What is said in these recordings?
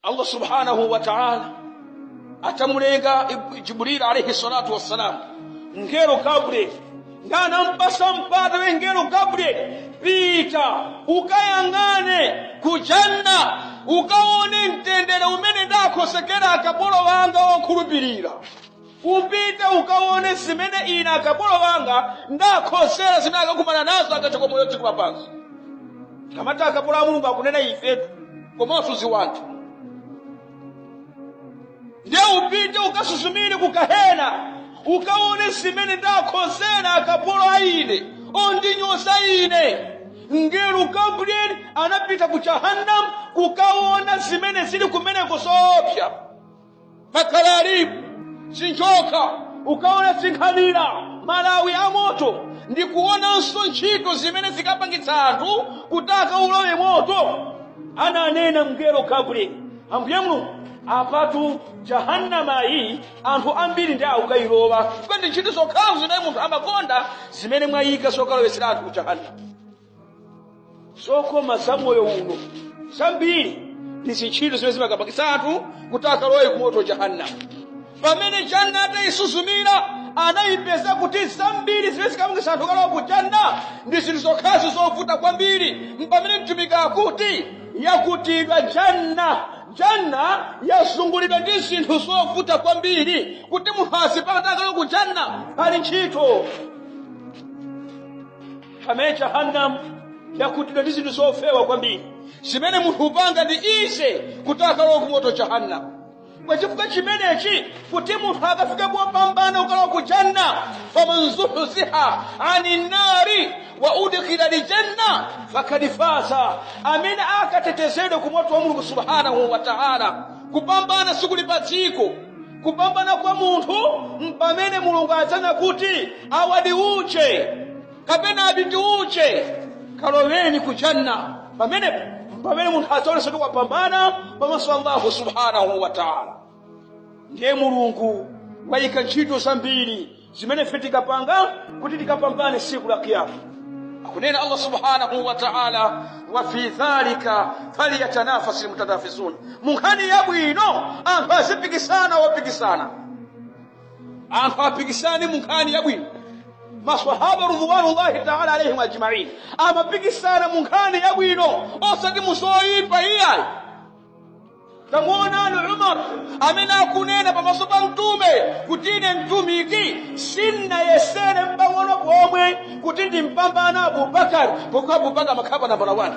Allah subhanahu wa ta'ala atamulenga Jibril alayhi salatu wassalam ngero Gabriel ngana mpasa mpata wengero Gabriel pita ukayangane kujanna ukaone ntendera umene ndakosekera akapolo wanga okulubirira upita ukaone simene ina akapolo wanga ndakosera zinaga kumana nazo akachoko moyo chikuwa pansi kamata akapolo wa Mulungu akunena ifetu komosuzi watu ndio upite ukasusumire kukahena ukaone simene ndakosera akapolo aine ondinyosa ine ngero Gabriel anapita ku Jahannam kukaona simene zili kumene kusopya makalaribu sinchoka ukaona sinkhalira malawi a moto ndi kuona ntchito zimene zikapangitsa anthu kutaka ulowe moto ananena mngelo Gabriel ambuye Mulungu apatu Jahannama hii anthu ambiri ndi aukayilowa kwende ntchito zokhazo zimene munthu amakonda zimene mwayika sokalowesera anthu ku Jahannama sokoma za moyo uno zambiri ndi ntchito zimene zimakapangitsa anthu kutaka ulowe ku moto Jahannama pamene janna atayisuzumira anayipeza kuti zambiri zimene zikapangitsa anthu kalowa ku janna ndi zinthu zokhazo zovuta kwambiri pamene mtumiki akuti yakutidwa janna yazungulidwa ndi zinthu zovuta kwambiri kuti munthu asipataka ku janna pali ntchito pamene Jahannam yakutidwa ndi zinthu zofewa kwambiri zimene munthu upanga ndi ize kutaka lowa ku moto Jahannam kwa chifukwa chimenechi kuti munthu akafika popambana ukalowa ku janna faman zuhziha anin nari wa udkhila aljanna fakad faza amene akatetezedwe ku moto wa Mulungu subhanahu wa ta'ala kupambana sikuli padziko kupambana kwa munthu mpamene Mulungu adzana kuti awadi uche kapena abiti uche kaloweni ku janna pamene munthu adzaonesa kuti wapambana pamaso pa Allah subhanahu wa ta'ala ndiye Mulungu wayika ntchito zambiri zimene ife tikapanga kuti tikapambane siku la kiyama akunena Allah subhanahu wa ta'ala wa fi dhalika falyatanafasil mutanafisun munkhani yabwino anthu azipikisana wapikisana anthu apikisani munkhani yabwino maswahaba ridwanullahi ta'ala alayhim ajma'in amapikisana munkhani yabwino osati musoyipa iyayi tamuona Umar amene akunena pamaso pa mtume kuti ine mtumiki sinayesere mbang'ono pomwe kuti ndimpambana Abubakar pokha Abubakar makhapa nambala 1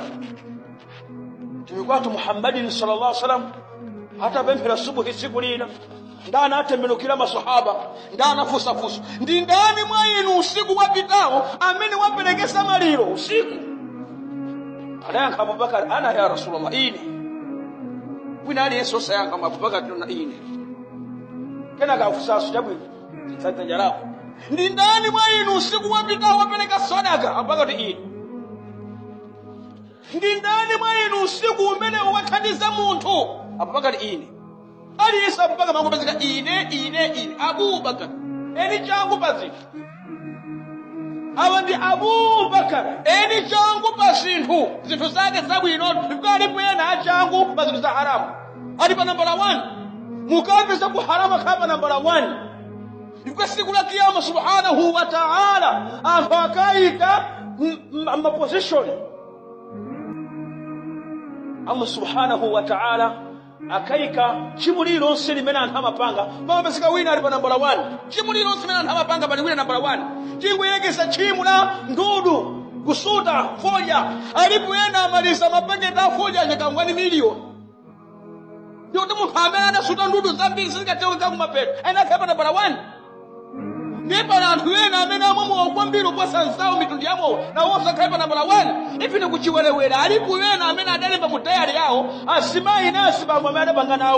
tumikwatu Muhammadin sallallahu alaihi wasallam hata pemphera subuhi siku lina ndana atembenukira maswahaba ndana fusafusa ndi ndani mwa inu usiku wapitawo amene waperekesa maliro usiku anayankha Abubakar ana ya Rasulullah ine wina aliyense osayankha Abubakar tuna ine kena kafusasu chabwino tsatanja lako ndi ndani mwa inu usiku wapitawo wapereka sadaka Abubakar ine ndi ndani mwa inu usiku umene wathandiza munthu Abubakar ine aliyense Abubakar mangopezeka ine Abubakar eni changu pazinthu awa ndi Abubakar eni changu pa zinthu zake zabwino ndipo alipo ena achangu pa zinthu za haramu ali pa nambala 1 mukapeza ku haramu khapa nambala 1 ndipo siku la kiyama subhanahu wa ta'ala anthu akayika position Allah subhanahu wa ta'ala akayika chimuliro lonse limene anthu amapanga pamapezeka wina ali pa nambala 1 chimuliro lonse limene anthu amapanga pali wina nambala 1 chinguyelekeza chimu la ndudu kusuta foja alipo ena amaliza mapaketi a foja achaka 1 million ndiyo kuti munthu amene adasuta ndudu zambiri sizikateweka kumapeto ena akhapa nambala 1 ndipo anthu ena amene amamwa kwambiri kuposa nzawo mitundu yawo nawonso akhapa nambala 1 ifine kuchiwerewera alipo ena amene adalemba mu diary yawo asimayi nasi bambo amene adapanga nawo